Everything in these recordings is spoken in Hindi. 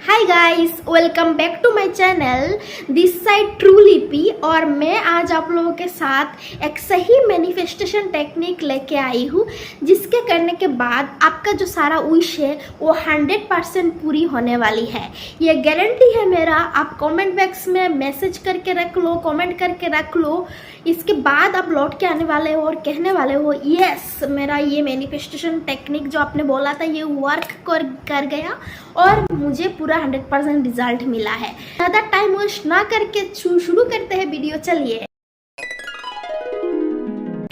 Hi guys, welcome back to my channel this side true Lipi. और मैं आज आप लोगों के साथ एक सही मैनिफेस्टेशन टेक्निक लेके आई हूँ, जिसके करने के बाद आपका जो सारा विश है वो 100% पूरी होने वाली है। ये गारंटी है मेरा। आप कमेंट बॉक्स में मैसेज करके रख लो, कमेंट करके रख लो। इसके बाद आप लौट के आने वाले हो और कहने वाले हो यस, मेरा ये मैनिफेस्टेशन टेक्निक जो आपने बोला था ये वर्क कर गया और मुझे पूरा 100% रिजल्ट मिला है। ज़्यादा टाइम वेस्ट ना करके शुरू करते हैं वीडियो। चलिए,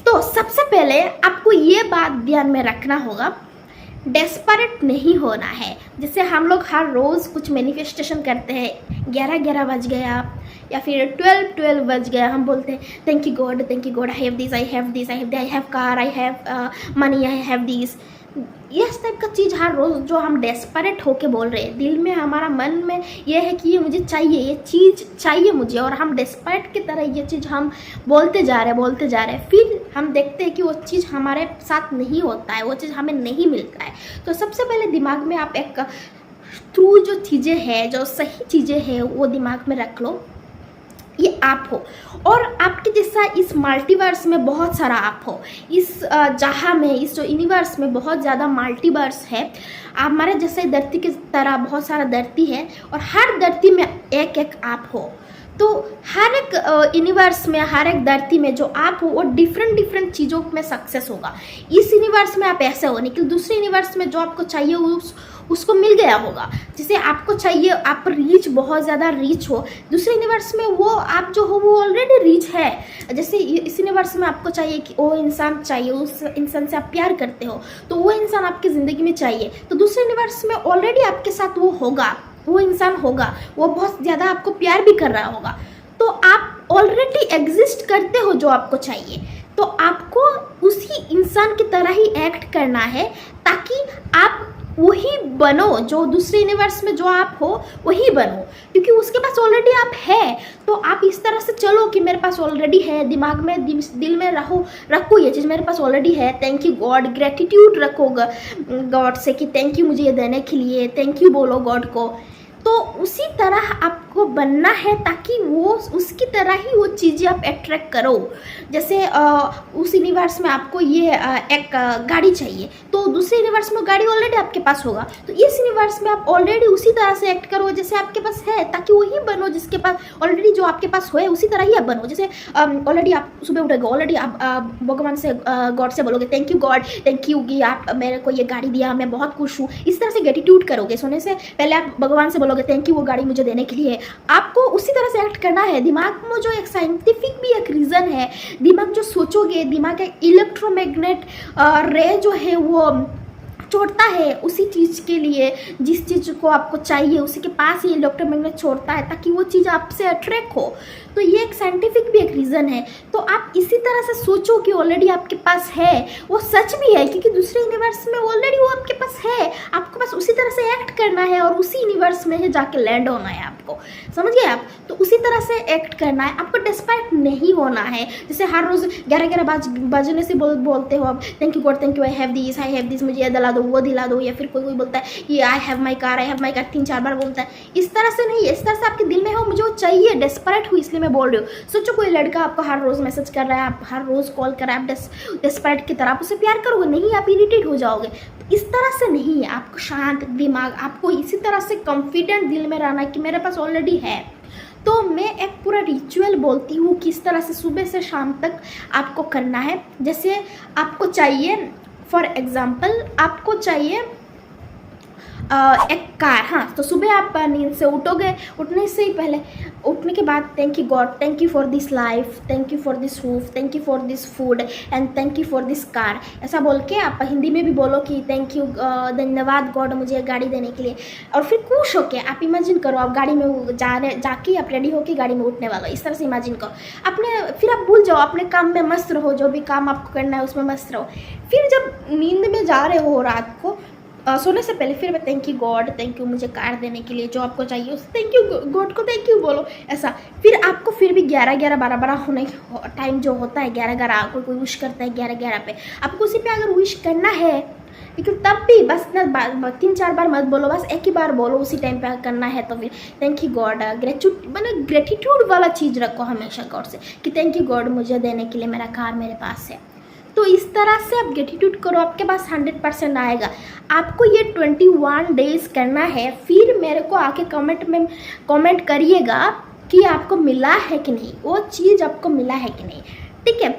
तो सबसे पहले आपको ये बात ध्यान में रखना होगा, डेस्परेट नहीं होना है। जैसे हम लोग हर रोज़ कुछ मैनिफेस्टेशन करते हैं, 11 बज गया या फिर 12 बज गया, हम बोलते हैं thank you God, I have this, I have this, I have car, I have money, I have this. इस टाइप का चीज़ हर रोज़ जो हम डेस्परेट होके बोल रहे हैं, दिल में हमारा मन में ये है कि ये मुझे चाहिए, ये चीज़ चाहिए मुझे, और हम डेस्परेट की तरह ये चीज़ हम बोलते जा रहे हैं। फिर हम देखते हैं कि वो चीज़ हमारे साथ नहीं होता है, वो चीज़ हमें नहीं मिलता है। तो सबसे पहले दिमाग में आप एक ट्रू जो चीज़ें हैं, जो सही चीज़ें हैं, वो दिमाग में रख लो। ये आप हो और आपके जैसा इस मल्टीवर्स में बहुत सारा आप हो। इस जहाँ में, इस जो यूनिवर्स में बहुत ज़्यादा मल्टीवर्स है। हमारे जैसे धरती की तरह बहुत सारा धरती है और हर धरती में एक एक आप हो। तो हर एक यूनिवर्स में, हर एक धरती में जो आप हो वो डिफरेंट चीज़ों में सक्सेस होगा। इस यूनिवर्स में आप ऐसे हो, लेकिन दूसरे यूनिवर्स में जो आपको चाहिए उसको मिल गया होगा। जैसे आपको चाहिए, आप रीच, बहुत ज़्यादा रीच हो, दूसरे यूनिवर्स में वो आप जो हो वो ऑलरेडी रीच है। जैसे इस यूनिवर्स में आपको चाहिए कि वो इंसान चाहिए, उस इंसान से आप प्यार करते हो तो वो इंसान आपकी ज़िंदगी में चाहिए, तो दूसरे यूनिवर्स में ऑलरेडी आपके साथ वो होगा, वो इंसान होगा, वो बहुत ज़्यादा आपको प्यार भी कर रहा होगा। तो आप ऑलरेडी एग्जिस्ट करते हो जो आपको चाहिए। तो आपको उसी इंसान की तरह ही एक्ट करना है ताकि आप वही बनो, जो दूसरे यूनिवर्स में जो आप हो वही बनो, क्योंकि उसके पास ऑलरेडी आप है। तो आप इस तरह से चलो कि मेरे पास ऑलरेडी है, दिमाग में, दिल में रखो ये चीज़ मेरे पास ऑलरेडी है। थैंक यू गॉड, ग्रेटिट्यूड रखो गॉड से कि थैंक यू मुझे ये देने के लिए, थैंक यू बोलो गॉड को। तो उसी तरह आपको बनना है ताकि वो उसकी तरह ही वो चीज़ें आप अट्रैक्ट करो। जैसे उस यूनिवर्स में आपको ये एक गाड़ी चाहिए, तो दूसरे यूनिवर्स में गाड़ी ऑलरेडी आपके पास होगा। तो इस यूनिवर्स में आप ऑलरेडी उसी तरह से एक्ट करो जैसे आपके पास है, ताकि वही बनो जिसके पास ऑलरेडी, जो आपके पास है उसी तरह ही आप बनो। जैसे ऑलरेडी आप सुबह उठोगे, ऑलरेडी आप भगवान से, गॉड से बोलोगे thank you God, thank you कि आप मेरे को ये गाड़ी दिया, मैं बहुत खुश हूँ। इस तरह से ग्रेटिट्यूड करोगे। सोने से पहले आप भगवान से बोलोगे थैंक यू वो गाड़ी मुझे देने के लिए। आपको उसी तरह से एक्ट करना है। दिमाग में जो एक साइंटिफिक भी एक रीज़न है, दिमाग जो सोचोगे, दिमाग एक इलेक्ट्रोमैग्नेट रे जो है वो छोड़ता है उसी चीज़ के लिए, जिस चीज़ को आपको चाहिए उसी के पास ही इलेक्ट्रोमैग्नेट छोड़ता है ताकि वो चीज़ आपसे अट्रैक्ट हो। तो ये एक साइंटिफिक भी एक रीज़न है। तो आप इसी तरह से सोचो कि ऑलरेडी आपके पास है, वो सच भी है क्योंकि दूसरे यूनिवर्स में ऑलरेडी वो आपके पास है। आपको बस उसी तरह से एक्ट करना है और उसी यूनिवर्स में ही जाके लैंड होना है आपको। समझ गए आप? तो उसी तरह से एक्ट करना है, आपको डेस्परेट नहीं होना है। जैसे हर रोज़ 11 बजने से बोलते हो आप thank you God, thank you, I have this, मुझे ये दिला दो, वो दिला दो, या फिर कोई बोलता है कि आई हैव माई कार 3-4 बार बोलता है। इस तरह से नहीं है। इस तरह से आपके दिल में हो मुझे वो चाहिए, डेस्परेट हूँ इसलिए मैं बोल रही हूँ। सोचो कोई लड़का आपको हर रोज़ मैसेज कर रहा है, आप हर रोज़ कॉल कर रहा है, आप डेस्परेट की तरह आप उससे प्यार करोगे नहीं, आप इरिटेट हो जाओगे। तो इस तरह से नहीं है। आपको शांत दिमाग, आपको इसी तरह से कॉन्फिडेंट दिल में रहना कि मेरे पास ऑलरेडी है। तो मैं एक पूरा रिचुअल बोलती हूँ किस तरह से सुबह से शाम तक आपको करना है। जैसे आपको चाहिए, फॉर एग्ज़ाम्पल आपको चाहिए एक कार। हाँ, तो सुबह आप नींद से उठोगे, उठने से ही पहले, उठने के बाद thank you God, thank you for this life, thank you for this roof, thank you for this food and thank you for this car. ऐसा बोल के आप हिंदी में भी बोलो कि थैंक यू, धन्यवाद गॉड मुझे गाड़ी देने के लिए। और फिर खुश होके आप इमेजिन करो आप गाड़ी में जाके आप रेडी होके गाड़ी में उठने वाला, इस तरह से इमेजिन करो अपने। फिर आप भूल जाओ, अपने काम में मस्त रहो, जो भी काम आपको करना है उसमें मस्त रहो। फिर जब नींद में जा रहे हो रात को, सोने से पहले फिर thank you God, thank you मुझे कार देने के लिए, जो आपको चाहिए उस थैंक यू गॉड को थैंक यू बोलो। ऐसा फिर आपको फिर भी 11-12 होने टाइम जो होता है 11 कोई विश करता है 11 पे, आपको उसी पे अगर विश करना है लेकिन तब भी बस ना 3-4 बार मत बोलो, बस एक ही बार बोलो, उसी टाइम पे करना है तो फिर थैंक यू गॉड, ग्रेटिट्यूड वाला चीज़ रखो हमेशा गॉड से कि थैंक यू गॉड मुझे देने के लिए, मेरा कार मेरे पास है। तो इस तरह से आप ग्रेटिट्यूड करो, आपके पास 100% आएगा। आपको ये 21 डेज़ करना है, फिर मेरे को आके कमेंट करिएगा कि आपको मिला है कि नहीं, वो चीज़ आपको मिला है कि नहीं, ठीक है।